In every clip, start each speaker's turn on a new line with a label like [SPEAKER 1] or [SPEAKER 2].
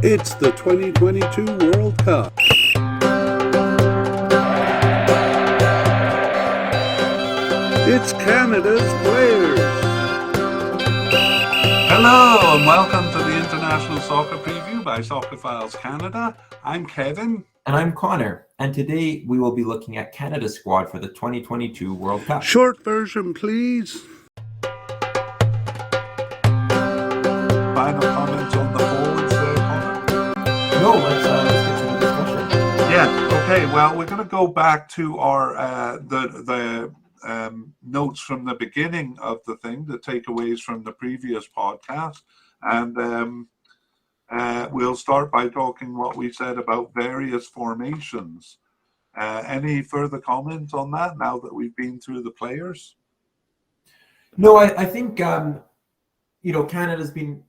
[SPEAKER 1] It's the 2022 World Cup. It's Canada's players. Hello and welcome to the International Soccer Preview by Soccerphiles Canada. I'm Kevin.
[SPEAKER 2] And I'm Connor. And today we will be looking at Canada's squad for the 2022 World Cup.
[SPEAKER 1] Short version, please. Final comments on the forwards there, Connor?
[SPEAKER 2] No, let's get to the discussion.
[SPEAKER 1] Yeah, okay. Well, we're going to go back to our notes from the beginning of the thing, the takeaways from the previous podcast. And we'll start by talking what we said about various formations. Any further comments on that now that we've been through the players?
[SPEAKER 2] No, I think, Canada's been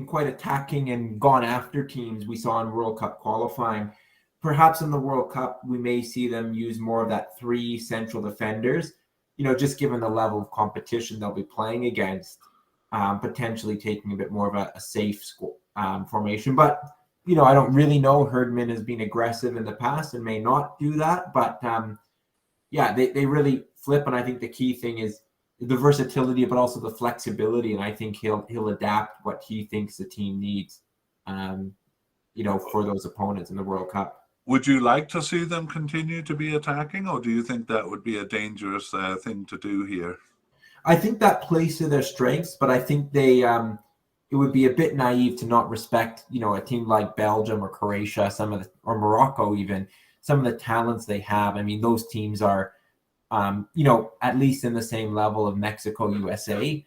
[SPEAKER 2] quite attacking and gone after teams we saw in World Cup qualifying. Perhaps in the World Cup, we may see them use more of that three central defenders, just given the level of competition they'll be playing against, potentially taking a bit more of a safe formation. But, I don't really know. Herdman has been aggressive in the past and may not do that. But, they really flip. And I think the key thing is the versatility, but also the flexibility. And I think he'll adapt what he thinks the team needs, for those opponents in the World Cup.
[SPEAKER 1] Would you like to see them continue to be attacking, or do you think that would be a dangerous thing to do here?
[SPEAKER 2] I think that plays to their strengths, but I think it would be a bit naive to not respect, a team like Belgium or Croatia, or Morocco even, some of the talents they have. I mean, those teams are, at least in the same level of Mexico, USA.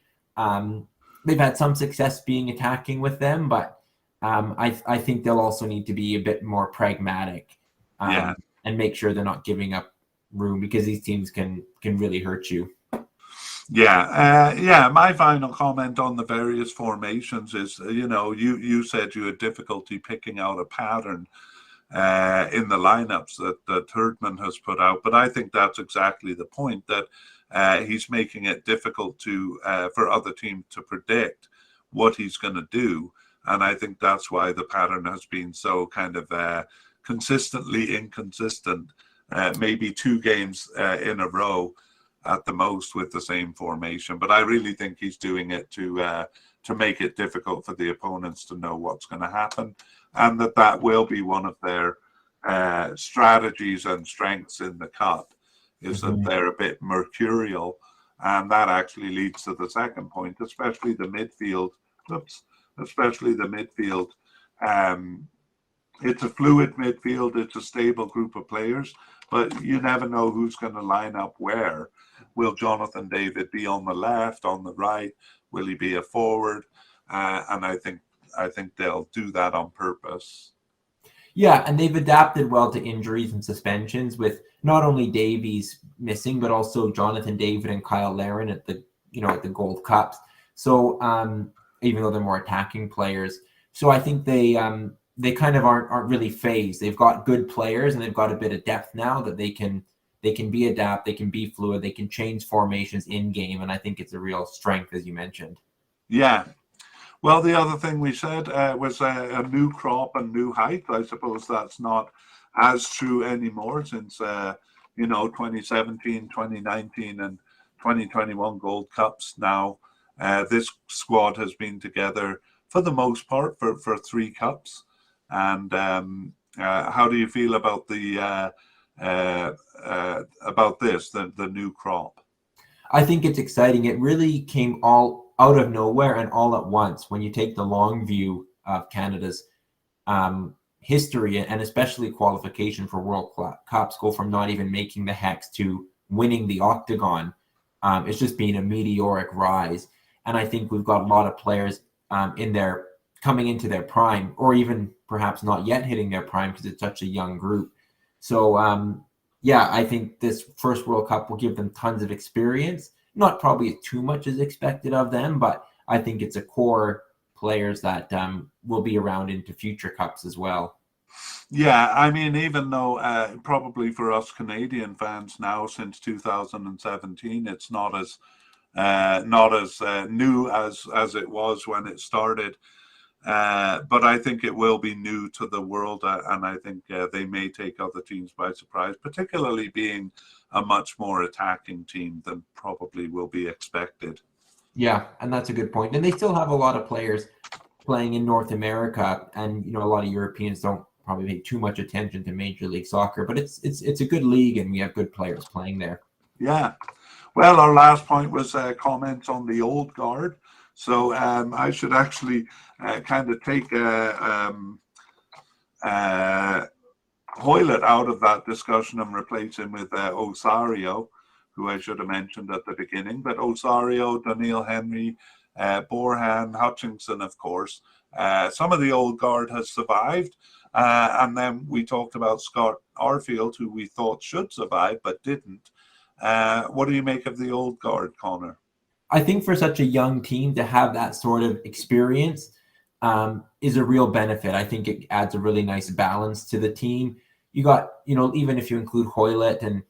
[SPEAKER 2] They've had some success being attacking with them, but I think they'll also need to be a bit more pragmatic and make sure they're not giving up room, because these teams can really hurt you.
[SPEAKER 1] My final comment on the various formations is, you said you had difficulty picking out a pattern in the lineups that Herdman has put out, but I think that's exactly the point, that he's making it difficult for other teams to predict what he's going to do. And I think that's why the pattern has been so kind of consistently inconsistent, maybe two games in a row at the most with the same formation. But I really think he's doing it to make it difficult for the opponents to know what's going to happen, and that will be one of their strategies and strengths in the Cup, is that they're a bit mercurial. And that actually leads to the second point, especially the midfield. It's a fluid midfield. It's a stable group of players, but you never know who's going to line up where. Will Jonathan David be on the left, on the right? Will he be a forward? And I think they'll do that on purpose.
[SPEAKER 2] Yeah, and they've adapted well to injuries and suspensions, with not only Davies missing, but also Jonathan David and Kyle Larin at the Gold Cups. So even though they're more attacking players, so I think they kind of aren't really phased. They've got good players and they've got a bit of depth now that they can adapt, they can be fluid, they can change formations in game, and I think it's a real strength, as you mentioned. Yeah.
[SPEAKER 1] Well, the other thing we said was a new crop and new height. I suppose that's not as true anymore since 2017, 2019, and 2021 Gold Cups now. This squad has been together for the most part for three cups. And how do you feel about the new crop?
[SPEAKER 2] I think it's exciting. It really came all out of nowhere and all at once when you take the long view of Canada's history, and especially qualification for World Cups, go from not even making the Hex to winning the Octagon. It's just been a meteoric rise. And I think we've got a lot of players coming into their prime, or even perhaps not yet hitting their prime because it's such a young group. So, I think this first World Cup will give them tons of experience. Not probably too much is expected of them, but I think it's a core players that will be around into future cups as well.
[SPEAKER 1] Yeah, I mean, even though probably for us Canadian fans now, since 2017, it's not as new as it was when it started. But I think it will be new to the world, and I think they may take other teams by surprise, particularly being a much more attacking team than probably will be expected.
[SPEAKER 2] Yeah, and that's a good point. And they still have a lot of players playing in North America, and a lot of Europeans don't probably pay too much attention to Major League Soccer, but it's a good league, and we have good players playing there.
[SPEAKER 1] Yeah. Well, our last point was comments on the old guard. So I should actually kind of take Hoylett out of that discussion and replace him with Osario, who I should have mentioned at the beginning. But Osario, Daniil Henry, Borhan, Hutchinson, of course. Some of the old guard has survived. And then we talked about Scott Arfield, who we thought should survive but didn't. What do you make of the old guard, Connor?
[SPEAKER 2] I think for such a young team to have that sort of experience is a real benefit. I think it adds a really nice balance to the team. You got, even if you include Hoylett and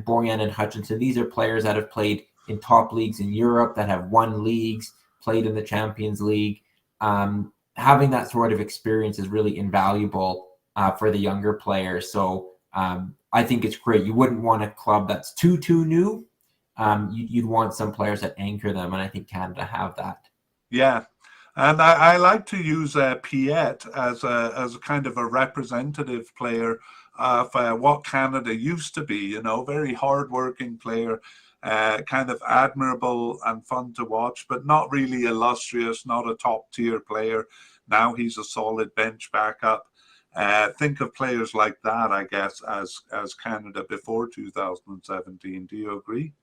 [SPEAKER 2] Borjan and Hutchinson, these are players that have played in top leagues in Europe, that have won leagues, played in the Champions League. Having that sort of experience is really invaluable for the younger players. So I think it's great. You wouldn't want a club that's too new. You'd want some players that anchor them, and I think Canada have that.
[SPEAKER 1] Yeah, and I like to use Piet as a kind of a representative player of what Canada used to be. Very hardworking player, kind of admirable and fun to watch, but not really illustrious, not a top tier player. Now he's a solid bench backup. Think of players like that, I guess, as Canada before 2017. Do you agree?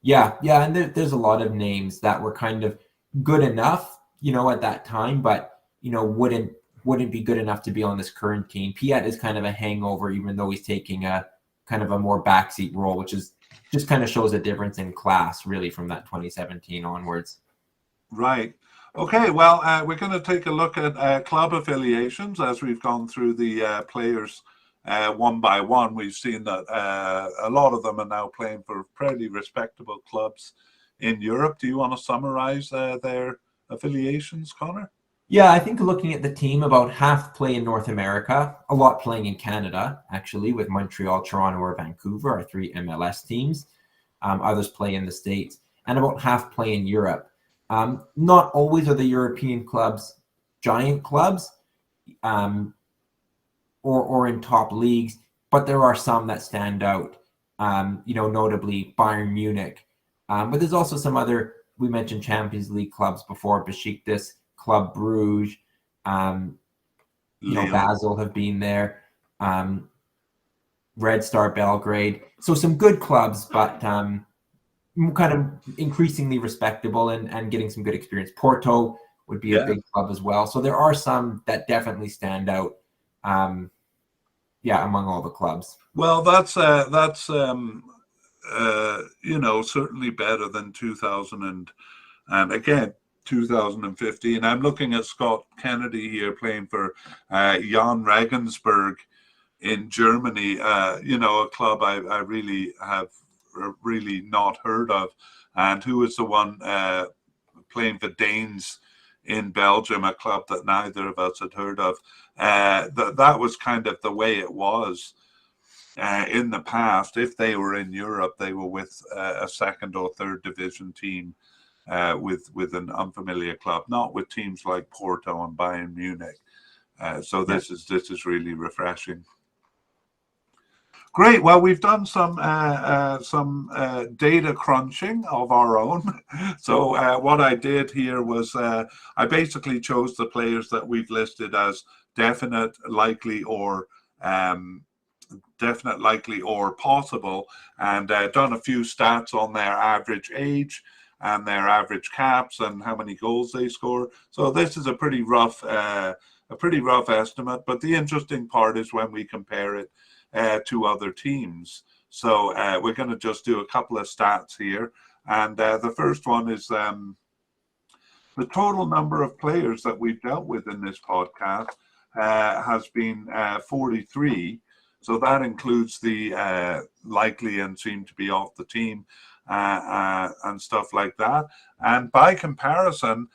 [SPEAKER 2] Yeah, and there's a lot of names that were kind of good enough, at that time, but wouldn't be good enough to be on this current team. Piet is kind of a hangover, even though he's taking a kind of a more backseat role, which is just kind of shows a difference in class, really, from that 2017 onwards.
[SPEAKER 1] Right. Okay, well, we're going to take a look at club affiliations as we've gone through the players one by one. We've seen that a lot of them are now playing for pretty respectable clubs in Europe. Do you want to summarize their affiliations, Connor?
[SPEAKER 2] Yeah, I think looking at the team, about half play in North America, a lot playing in Canada, actually, with Montreal, Toronto, or Vancouver, our three MLS teams. Others play in the States, and about half play in Europe. Not always are the European clubs giant clubs or in top leagues, but there are some that stand out, notably Bayern Munich. But there's also some other, we mentioned Champions League clubs before, Besiktas, Club Bruges, Basel have been there, Red Star Belgrade. So some good clubs, but kind of increasingly respectable and getting some good experience. Porto would be a big club as well. So there are some that definitely stand out. Among all the clubs.
[SPEAKER 1] Well, that's certainly better than 2000 and again 2015. I'm looking at Scott Kennedy here playing for Jan Regensburg in Germany. A club I really have really not heard of, and who is the one playing for Danes in Belgium, a club that neither of us had heard of. That was kind of the way it was in the past. If they were in Europe, they were with a second or third division team with an unfamiliar club, not with teams like Porto and Bayern Munich. So this is really refreshing. Great. Well, we've done some data crunching of our own. So what I did here was I basically chose the players that we've listed as definite, likely, or possible, and done a few stats on their average age and their average caps and how many goals they score. So this is a pretty rough estimate. But the interesting part is when we compare it to other teams. So we're going to just do a couple of stats here. And the first one is the total number of players that we've dealt with in this podcast has been 43. So that includes the likely and seem to be off the team. and stuff like that. And by comparison,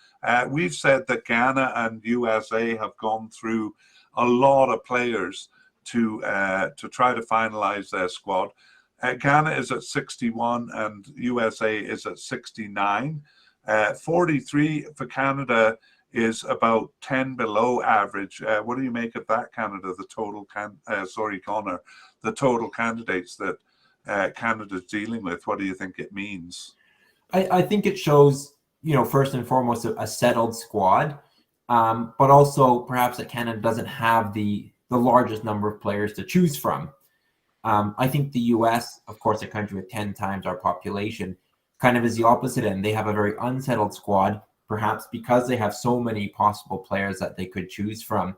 [SPEAKER 1] we've said that Ghana and USA have gone through a lot of players to try to finalize their squad. Ghana is at 61 and USA is at 69. 43 for Canada is about 10 below average. What do you make of that, Canada? The total Connor, the total candidates that Canada's dealing with. What do you think it means?
[SPEAKER 2] I think it shows, first and foremost, a settled squad, but also perhaps that Canada doesn't have the largest number of players to choose from. I think the US, of course, a country with 10 times our population, kind of is the opposite end. They have a very unsettled squad, perhaps because they have so many possible players that they could choose from.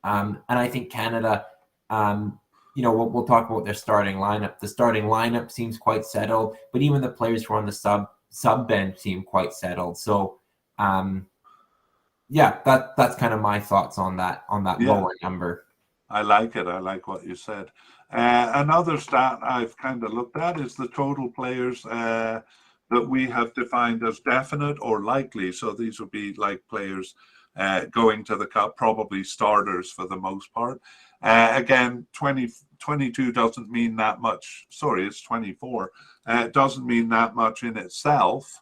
[SPEAKER 2] And I think Canada, we'll talk about their starting lineup. The starting lineup seems quite settled, but even the players who are on the sub bench seem quite settled. So, that's kind of my thoughts on that lower number.
[SPEAKER 1] I like it. I like what you said. Another stat I've kind of looked at is the total players that we have defined as definite or likely. So these would be like players going to the cup, probably starters for the most part. Again, 22 doesn't mean that much. Sorry, it's 24. It doesn't mean that much in itself.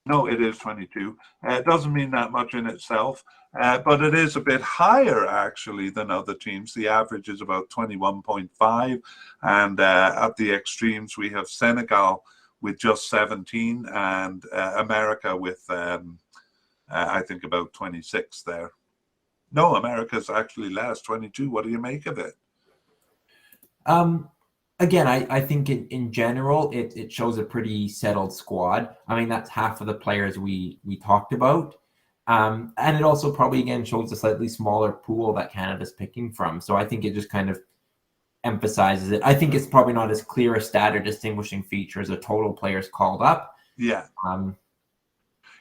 [SPEAKER 1] No, it is 22. It doesn't mean that much in itself, but it is a bit higher actually than other teams. The average is about 21.5, and at the extremes we have Senegal with just 17 and America with I think about 26 there. No, America's actually less, 22. What do you make of it?
[SPEAKER 2] Again, I think in general, it shows a pretty settled squad. I mean, that's half of the players we talked about. And it also probably, again, shows a slightly smaller pool that Canada's picking from. So I think it just kind of emphasizes it. I think it's probably not as clear a stat or distinguishing feature as a total players called up.
[SPEAKER 1] Yeah.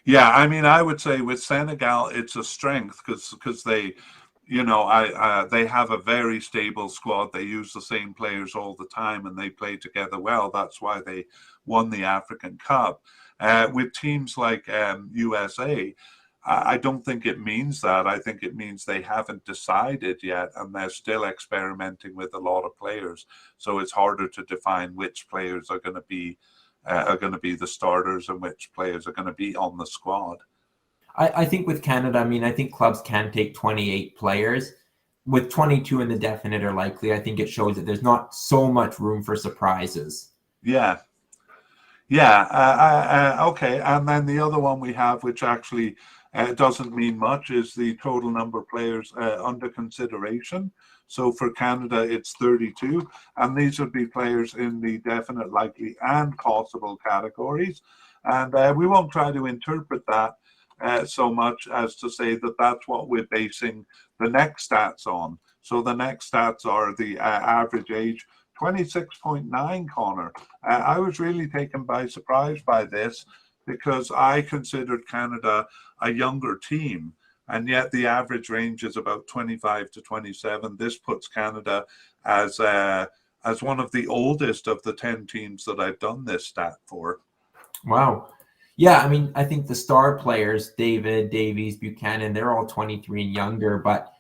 [SPEAKER 1] Yeah, I mean, I would say with Senegal, it's a strength because they, they have a very stable squad. They use the same players all the time and they play together well. That's why they won the African Cup. With teams like USA, I don't think it means that. I think it means they haven't decided yet and they're still experimenting with a lot of players. So it's harder to define which players are going to be the starters and which players are going to be on the squad.
[SPEAKER 2] I think with Canada, I think clubs can take 28 players. With 22 in the definite or likely, I think it shows that there's not so much room for surprises.
[SPEAKER 1] Yeah. Yeah. Okay. And then the other one we have, which actually doesn't mean much, is the total number of players under consideration. So for Canada, it's 32. And these would be players in the definite, likely, and possible categories. And we won't try to interpret that so much as to say that that's what we're basing the next stats on. So the next stats are the average age, 26.9, Connor. I was really taken by surprise by this because I considered Canada a younger team, and yet the average range is about 25 to 27. This puts Canada as one of the oldest of the 10 teams that I've done this stat for.
[SPEAKER 2] Wow. Yeah, I think the star players, David, Davies, Buchanan, they're all 23 and younger, but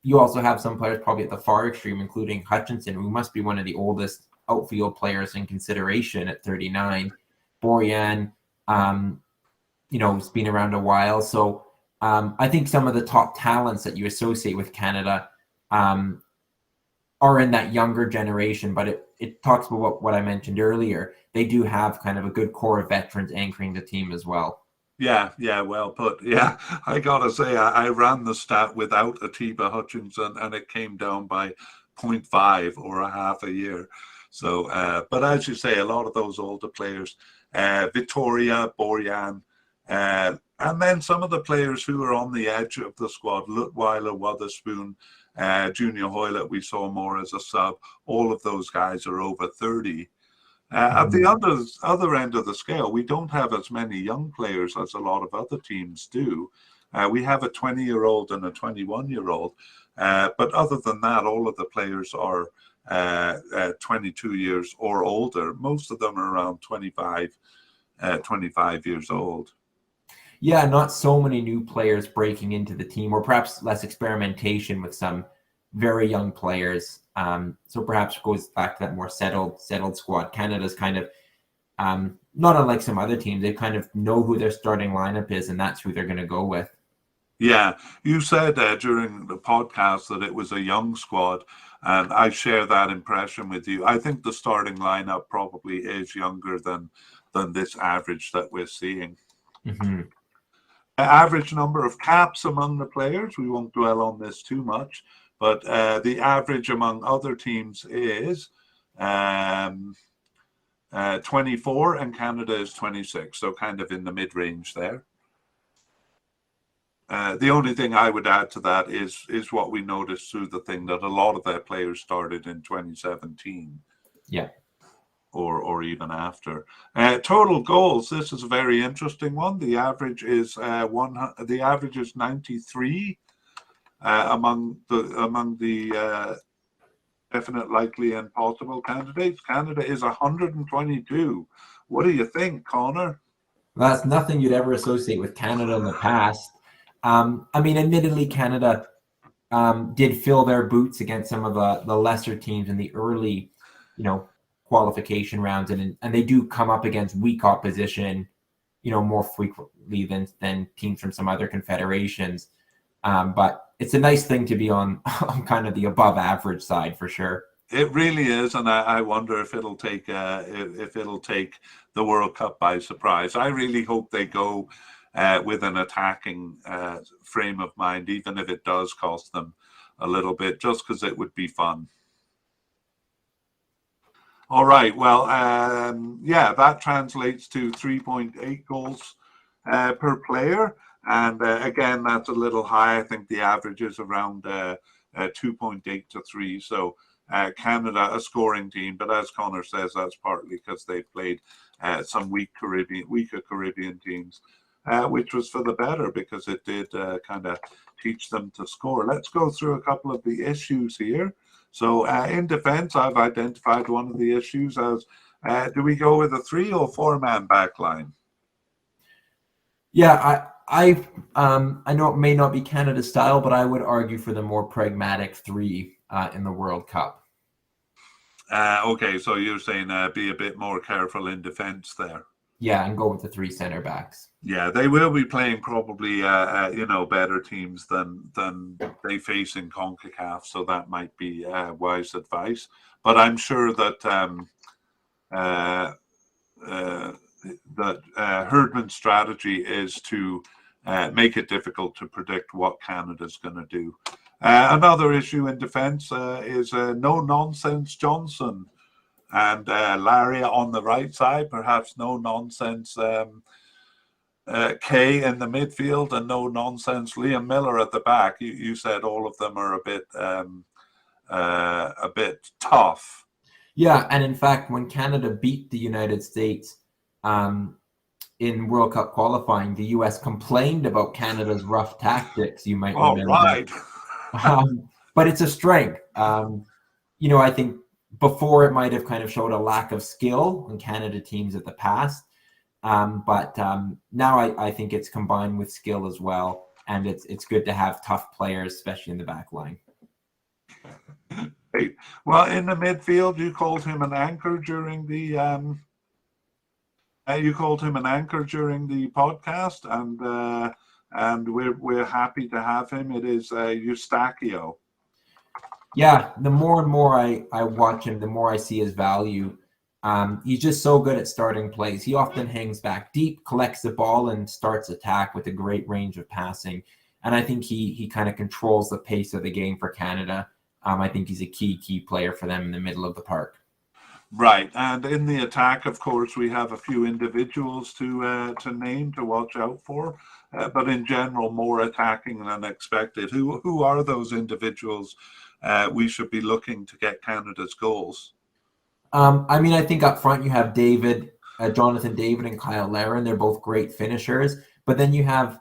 [SPEAKER 2] you also have some players probably at the far extreme, including Hutchinson, who must be one of the oldest outfield players in consideration at 39. Borjan, he's been around a while. So I think some of the top talents that you associate with Canada are in that younger generation, but it talks about what I mentioned earlier. They do have kind of a good core of veterans anchoring the team as well.
[SPEAKER 1] Yeah, well put. Yeah, I gotta say, I ran the stat without Atiba Hutchinson, and it came down by 0.5 or a half a year. So, but as you say, a lot of those older players, Victoria, Borjan, and then some of the players who are on the edge of the squad, Lutweiler, Wotherspoon, Junior Hoylett, we saw more as a sub. All of those guys are over 30. At the other end of the scale, we don't have as many young players as a lot of other teams do. We have a 20-year-old and a 21-year-old. But other than that, all of the players are 22 years or older. Most of them are around 25 years old.
[SPEAKER 2] Yeah, not so many new players breaking into the team, or perhaps less experimentation with some very young players. So perhaps goes back to that more settled squad. Canada's kind of not unlike some other teams. They kind of know who their starting lineup is, and that's who they're going to go with.
[SPEAKER 1] Yeah, you said during the podcast that it was a young squad, and I share that impression with you. I think the starting lineup probably is younger than this average that we're seeing.
[SPEAKER 2] Mm-hmm.
[SPEAKER 1] Average number of caps among the players, we won't dwell on this too much, but the average among other teams is 24, and Canada is 26, so kind of in the mid-range there. The only thing I would add to that is what we noticed through the thing, that a lot of their players started in 2017.
[SPEAKER 2] Yeah.
[SPEAKER 1] Or even after. Total goals. This is a very interesting one. The average is 93 among the definite, likely, and possible candidates. Canada is 122. What do you think, Connor?
[SPEAKER 2] Well, that's nothing you'd ever associate with Canada in the past. I mean, admittedly, Canada did fill their boots against some of the lesser teams in the early, qualification rounds, and they do come up against weak opposition, more frequently than teams from some other confederations. But it's a nice thing to be on kind of the above average side for sure.
[SPEAKER 1] It really is, and I wonder if it'll take the World Cup by surprise. I really hope they go with an attacking frame of mind, even if it does cost them a little bit, just because it would be fun. All right, well, yeah, that translates to 3.8 goals per player. And again, that's a little high. I think the average is around 2.8 to 3. So Canada, a scoring team. But as Connor says, that's partly because they've played some weaker Caribbean teams, which was for the better because it did kind of teach them to score. Let's go through a couple of the issues here. So in defense, I've identified one of the issues as, do we go with a 3 or 4-man back line?
[SPEAKER 2] Yeah, I know it may not be Canada's style, but I would argue for the more pragmatic 3 in the World Cup.
[SPEAKER 1] Okay, so you're saying be a bit more careful in defense there.
[SPEAKER 2] Yeah, and go with the 3 center backs.
[SPEAKER 1] Yeah, they will be playing probably better teams than they face in CONCACAF, so that might be wise advice. But I'm sure that Herdman's strategy is to make it difficult to predict what Canada's going to do. Another issue in defense is no nonsense Johnson and Larry on the right side, perhaps no nonsense Kay in the midfield, and no nonsense Liam Miller at the back. You said all of them are a bit tough.
[SPEAKER 2] Yeah, and in fact, when Canada beat the United States in World Cup qualifying, the U.S. complained about Canada's rough tactics. You might remember.
[SPEAKER 1] Right.
[SPEAKER 2] But it's a strength. I think before it might have kind of showed a lack of skill in Canada teams at the past. But now I think it's combined with skill as well, and it's good to have tough players, especially in the back line.
[SPEAKER 1] Well, in the midfield, you called him an anchor during the podcast, and we're happy to have him. It is Eustachio.
[SPEAKER 2] Yeah, the more and more I watch him, the more I see his value. He's just so good at starting plays. He often hangs back deep, collects the ball, and starts attack with a great range of passing. And I think he kind of controls the pace of the game for Canada. I think he's a key player for them in the middle of the park.
[SPEAKER 1] Right, and in the attack, of course, we have a few individuals to name to watch out for, but in general, more attacking than expected. Who are those individuals we should be looking to get Canada's goals?
[SPEAKER 2] I think up front you have Jonathan David and Kyle Larin. They're both great finishers. But then you have,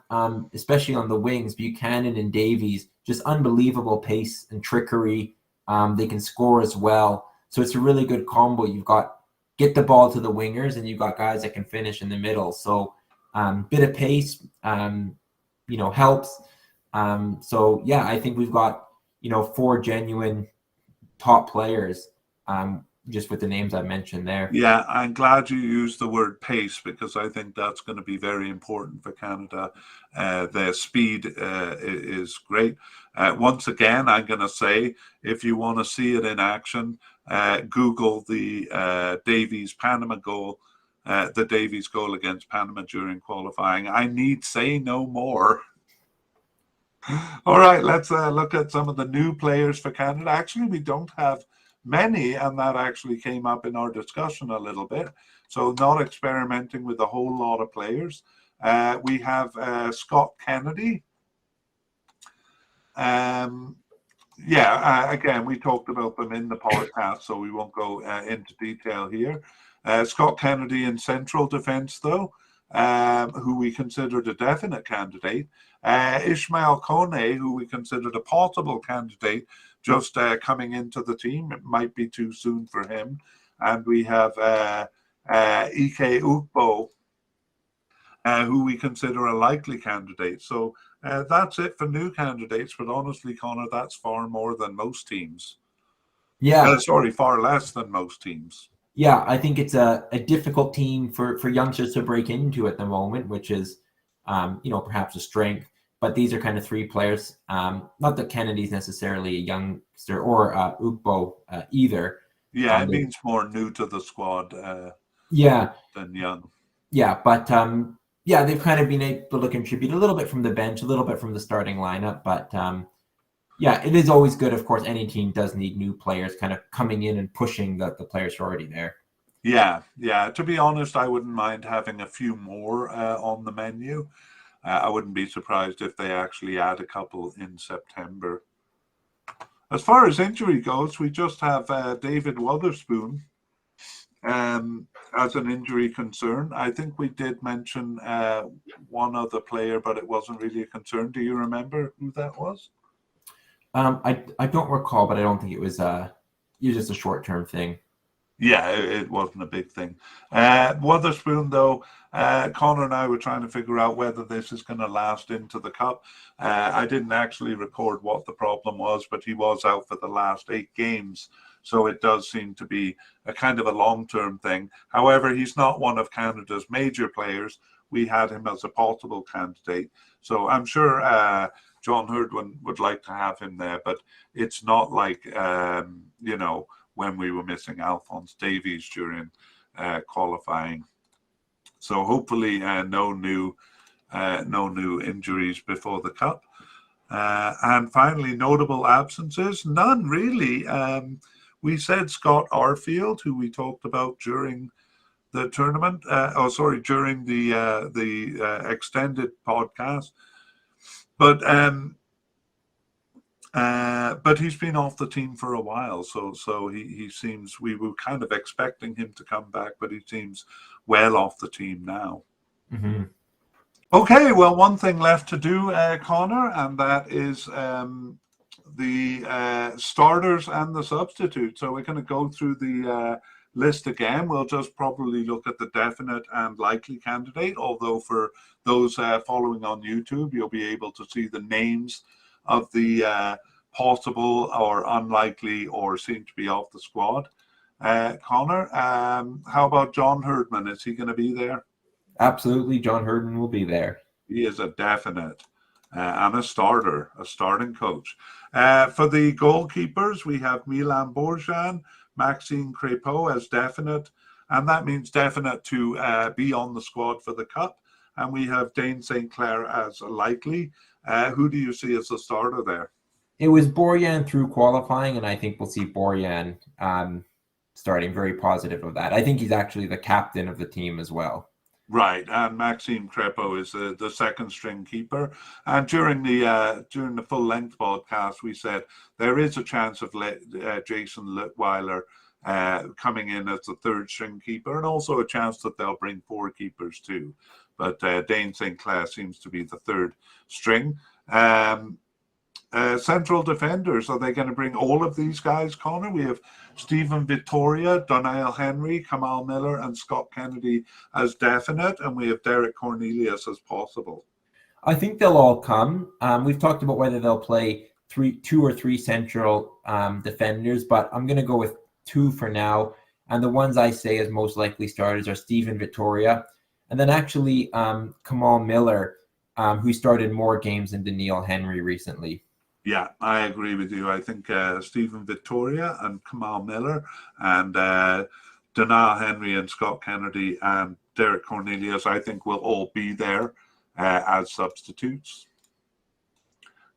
[SPEAKER 2] especially on the wings, Buchanan and Davies, just unbelievable pace and trickery. They can score as well. So it's a really good combo. You've got get the ball to the wingers, and you've got guys that can finish in the middle. So bit of pace, helps. So yeah, I think we've got 4 genuine top players, just with the names I mentioned there.
[SPEAKER 1] Yeah, I'm glad you used the word pace, because I think that's going to be very important for Canada. Their speed is great. Once again, I'm going to say, if you want to see it in action, Google the Davies Panama goal, the Davies goal against Panama during qualifying. I need say no more. All right, let's look at some of the new players for Canada. Actually, we don't have many, and that actually came up in our discussion a little bit. So not experimenting with a whole lot of players. We have Scott Kennedy. Again, we talked about them in the podcast, so we won't go into detail here. Scott Kennedy in central defence, though, who we considered a definite candidate. Ishmael Kone, who we considered a possible candidate, just coming into the team. It might be too soon for him. And we have Ike Ukbo, who we consider a likely candidate. So that's it for new candidates. But honestly, Connor, that's far more than most teams.
[SPEAKER 2] Yeah.
[SPEAKER 1] Far less than most teams.
[SPEAKER 2] Yeah, I think it's a difficult team for youngsters to break into at the moment, which is, perhaps a strength. But these are kind of 3 players. Not that Kennedy's necessarily a youngster, or Ukbo either.
[SPEAKER 1] Yeah, it means more new to the squad than young.
[SPEAKER 2] Yeah, but they've kind of been able to contribute a little bit from the bench, a little bit from the starting lineup. But it is always good. Of course, any team does need new players kind of coming in and pushing the players who are already there.
[SPEAKER 1] Yeah. To be honest, I wouldn't mind having a few more on the menu. I wouldn't be surprised if they actually add a couple in September. As far as injury goes, we just have David Wotherspoon as an injury concern. I think we did mention one other player, but it wasn't really a concern. Do you remember who that was?
[SPEAKER 2] I don't recall, but I don't think it was just a short-term thing.
[SPEAKER 1] Yeah, it wasn't a big thing. Wotherspoon, though, Connor and I were trying to figure out whether this is going to last into the Cup. I didn't actually record what the problem was, but he was out for the last 8 games. So it does seem to be a kind of a long-term thing. However, he's not one of Canada's major players. We had him as a possible candidate. So I'm sure John Herdwin would like to have him there, but it's not like, when we were missing Alphonse Davies during qualifying. So hopefully no new injuries before the Cup. And finally, notable absences. None really. We said Scott Arfield, who we talked about during the tournament. During the extended podcast. But he's been off the team for a while, so he seems, we were kind of expecting him to come back, but he seems well off the team now.
[SPEAKER 2] Mm-hmm.
[SPEAKER 1] Okay, well, one thing left to do, Connor, and that is the starters and the substitutes. So we're going to go through the list again. We'll just probably look at the definite and likely candidate, although for those following on YouTube, you'll be able to see the names of the possible or unlikely or seem to be off the squad. Connor, how about John Herdman? Is he going to be there?
[SPEAKER 2] Absolutely, John Herdman will be there.
[SPEAKER 1] He is a definite and a starter, a starting coach. For the goalkeepers, we have Milan Borjan, Maxime Crépeau as definite, and that means definite to be on the squad for the Cup. And we have Dane St. Clair as likely. Who do you see as the starter there?
[SPEAKER 2] It was Borjan through qualifying, and I think we'll see Borjan starting. Very positive of that. I think he's actually the captain of the team as well.
[SPEAKER 1] Right, and Maxime Crépeau is the second string keeper. And during the full length podcast, we said there is a chance of Jason Littweiler coming in as the third string keeper, and also a chance that they'll bring 4 keepers too. But Dane St. Clair seems to be the third string. Central defenders, are they going to bring all of these guys, Connor? We have Stephen Vittoria, Donnell Henry, Kamal Miller, and Scott Kennedy as definite, and we have Derek Cornelius as possible.
[SPEAKER 2] I think they'll all come. We've talked about whether they'll play two or three central defenders, but I'm going to go with two for now. And the ones I say as most likely starters are Stephen Vittoria, and then actually Kamal Miller, who started more games than Donnell Henry recently.
[SPEAKER 1] Yeah, I agree with you. I think Stephen Vittoria and Kamal Miller and Donnell Henry and Scott Kennedy and Derek Cornelius, I think will all be there as substitutes,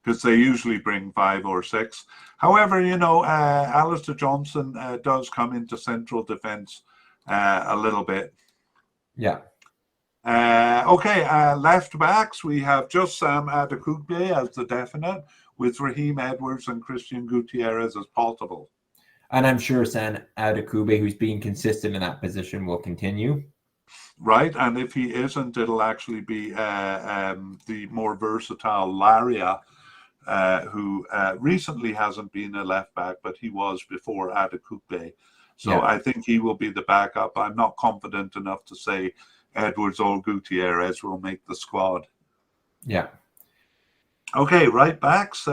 [SPEAKER 1] because they usually bring 5 or 6. However, Alistair Johnson does come into central defence a little bit.
[SPEAKER 2] Yeah.
[SPEAKER 1] Left backs, we have just Sam Adekugbe as the definite, with Raheem Edwards and Christian Gutierrez as possible.
[SPEAKER 2] And I'm sure Sam Adekugbe, who's being consistent in that position, will continue.
[SPEAKER 1] Right, and if he isn't, it'll actually be the more versatile Laria, who recently hasn't been a left back, but he was before Adekugbe. So yeah. I think he will be the backup. I'm not confident enough to say Edwards or Gutierrez will make the squad.
[SPEAKER 2] Yeah.
[SPEAKER 1] Okay, right backs.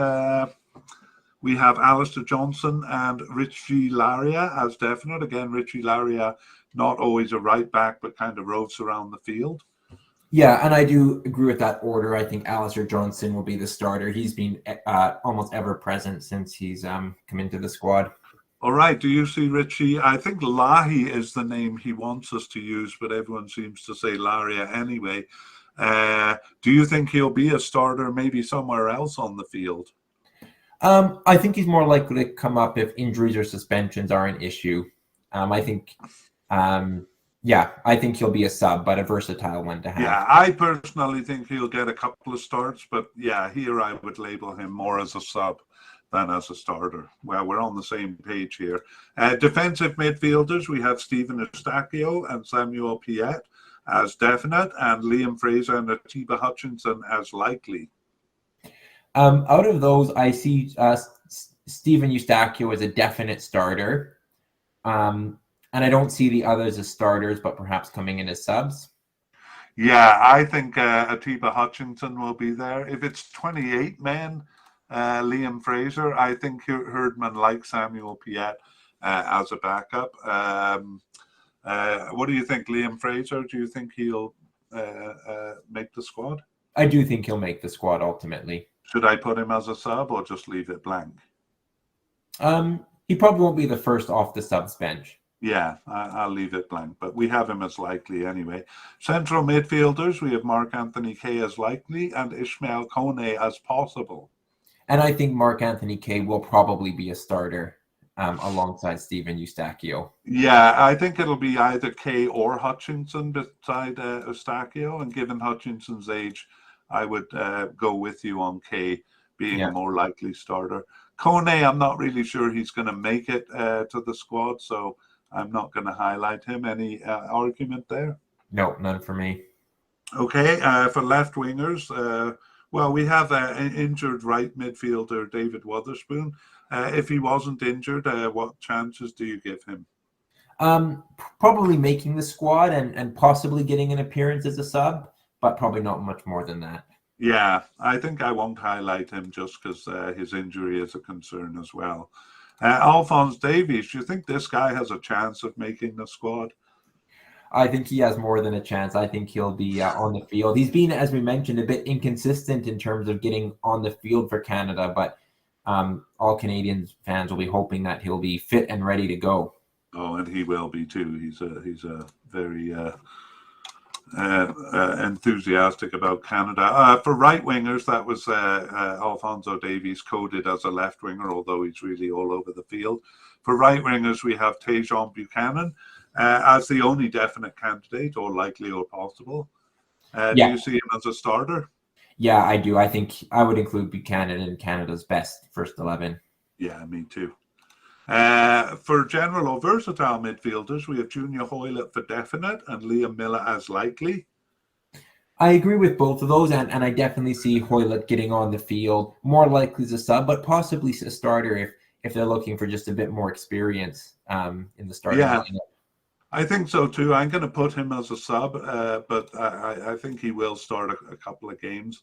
[SPEAKER 1] We have Alistair Johnson and Richie Laria as definite. Again, Richie Laria, not always a right back, but kind of roves around the field.
[SPEAKER 2] Yeah, and I do agree with that order. I think Alistair Johnson will be the starter. He's been almost ever present since he's come into the squad.
[SPEAKER 1] All right. Do you see Richie? I think Lahi is the name he wants us to use, but everyone seems to say Laria anyway. Do you think he'll be a starter maybe somewhere else on the field?
[SPEAKER 2] I think he's more likely to come up if injuries or suspensions are an issue. I think he'll be a sub, but a versatile one to have.
[SPEAKER 1] Yeah, I personally think he'll get a couple of starts, but yeah, here I would label him more as a sub than as a starter. Well, we're on the same page here. Defensive midfielders, we have Stephen Eustachio and Samuel Piet as definite, and Liam Fraser and Atiba Hutchinson as likely.
[SPEAKER 2] Out of those, I see Stephen Eustachio as a definite starter. And I don't see the others as starters, but perhaps coming in as subs.
[SPEAKER 1] Yeah, I think Atiba Hutchinson will be there. If it's 28 men, Liam Fraser, I think Herdman likes Samuel Piet as a backup. What do you think, Liam Fraser? Do you think he'll make the squad?
[SPEAKER 2] I do think he'll make the squad ultimately.
[SPEAKER 1] Should I put him as a sub or just leave it blank?
[SPEAKER 2] He probably won't be the first off the subs bench.
[SPEAKER 1] Yeah, I'll leave it blank, but we have him as likely anyway. Central midfielders, we have Mark Anthony Kaye as likely and Ishmael Kone as possible.
[SPEAKER 2] And I think Mark Anthony Kaye will probably be a starter alongside Stephen Eustachio.
[SPEAKER 1] Yeah, I think it'll be either Kaye or Hutchinson beside Eustachio, and given Hutchinson's age, I would go with you on Kaye being a more likely starter. Kone, I'm not really sure he's going to make it to the squad, so I'm not going to highlight him. Any argument there?
[SPEAKER 2] No, none for me.
[SPEAKER 1] Okay, for left wingers, well, we have an injured right midfielder, David Wotherspoon. If he wasn't injured, what chances do you give him?
[SPEAKER 2] Probably making the squad and possibly getting an appearance as a sub, but probably not much more than that.
[SPEAKER 1] Yeah, I think I won't highlight him just because his injury is a concern as well. Alphonse Davies, do you think this guy has a chance of making the squad?
[SPEAKER 2] I think he has more than a chance. I think he'll be on the field. He's been, as we mentioned, a bit inconsistent in terms of getting on the field for Canada, but all Canadian fans will be hoping that he'll be fit and ready to go.
[SPEAKER 1] Oh, and he will be too. He's a very enthusiastic about Canada. For right wingers, that was Alphonso Davies coded as a left winger, although he's really all over the field. For right wingers, we have Tajon Buchanan as the only definite candidate, or likely or possible. Do you see him as a starter?
[SPEAKER 2] Yeah, I do. I think I would include Buchanan in Canada's best first 11.
[SPEAKER 1] Yeah, me too. For general or versatile midfielders, we have Junior Hoylett for definite and Liam Miller as likely.
[SPEAKER 2] I agree with both of those, and I definitely see Hoylett getting on the field, more likely as a sub, but possibly a starter if they're looking for just a bit more experience in the starting
[SPEAKER 1] Yeah,
[SPEAKER 2] lineup.
[SPEAKER 1] I think so too. I'm going to put him as a sub, but I think he will start a couple of games.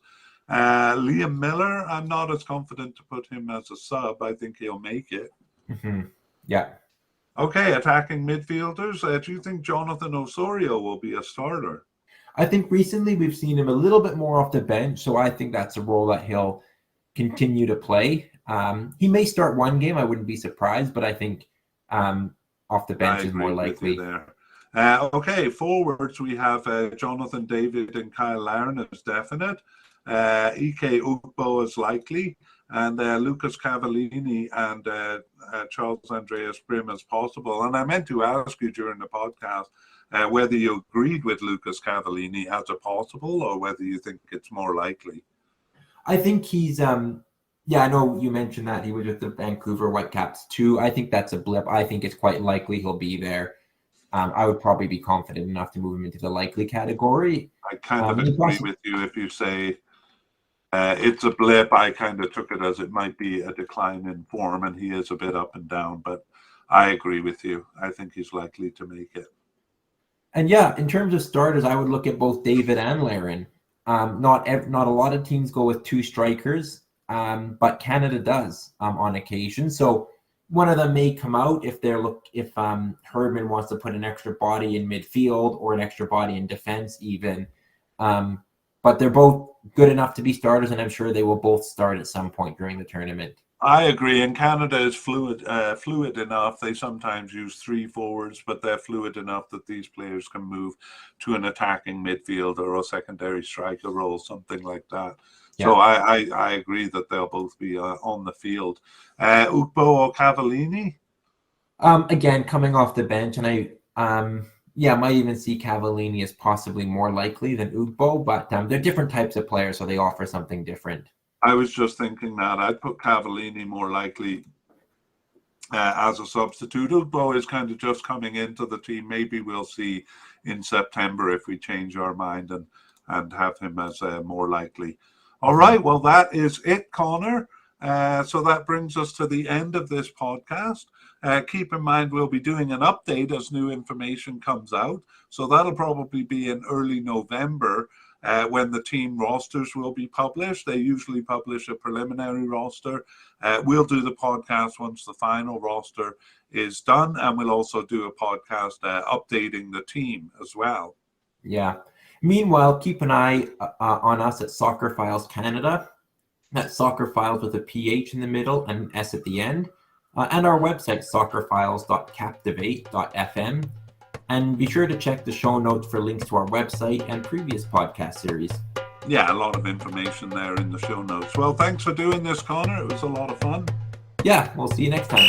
[SPEAKER 1] Liam Miller, I'm not as confident to put him as a sub. I think he'll make it.
[SPEAKER 2] Mm-hmm. Yeah.
[SPEAKER 1] Okay, attacking midfielders. Do you think Jonathan Osorio will be a starter?
[SPEAKER 2] I think recently we've seen him a little bit more off the bench, so I think that's a role that he'll continue to play. He may start one game, I wouldn't be surprised, but I think off the
[SPEAKER 1] I
[SPEAKER 2] bench is more
[SPEAKER 1] agree with you
[SPEAKER 2] likely.
[SPEAKER 1] there. Okay, forwards, we have Jonathan David and Kyle Larin as definite. Ike Ugbo is likely, and Lucas Cavallini and Charles Andreas Brim as possible. And I meant to ask you during the podcast whether you agreed with Lucas Cavallini as a possible or whether you think it's more likely.
[SPEAKER 2] I think he's yeah, I know you mentioned that he was with the Vancouver Whitecaps too. I think that's a blip. I think it's quite likely he'll be there. I would probably be confident enough to move him into the likely category.
[SPEAKER 1] I kind of agree with you if you say it's a blip. I kind of took it as it might be a decline in form, and he is a bit up and down, but I agree with you. I think he's likely to make it.
[SPEAKER 2] And yeah, in terms of starters, I would look at both David and Larin. Not a lot of teams go with two strikers, but Canada does on occasion. So one of them may come out if Herdman wants to put an extra body in midfield or an extra body in defense even. But they're both good enough to be starters, and I'm sure they will both start at some point during the tournament.
[SPEAKER 1] I agree. And Canada is fluid enough. They sometimes use three forwards, but they're fluid enough that these players can move to an attacking midfield or a secondary striker role, something like that.
[SPEAKER 2] Yeah.
[SPEAKER 1] So I agree that they'll both be on the field. Ugbo or Cavallini?
[SPEAKER 2] Again, coming off the bench, and I might even see Cavallini as possibly more likely than Ugbo, but they're different types of players, so they offer something different.
[SPEAKER 1] I was just thinking that I'd put Cavallini more likely as a substitute. Ugbo is kind of just coming into the team. Maybe we'll see in September if we change our mind and have him as more likely. All right, well, that is it, Connor. So that brings us to the end of this podcast. Keep in mind, we'll be doing an update as new information comes out. So that'll probably be in early November. When the team rosters will be published. They usually publish a preliminary roster. We'll do the podcast once the final roster is done, and we'll also do a podcast updating the team as well.
[SPEAKER 2] Yeah. Meanwhile, keep an eye on us at Soccerphiles Canada. That's Soccerphiles with a PH in the middle and an S at the end. And our website, soccerphiles.captivate.fm. And be sure to check the show notes for links to our website and previous podcast series.
[SPEAKER 1] Yeah, a lot of information there in the show notes. Well, thanks for doing this, Connor. It was a lot of fun.
[SPEAKER 2] Yeah, we'll see you next time.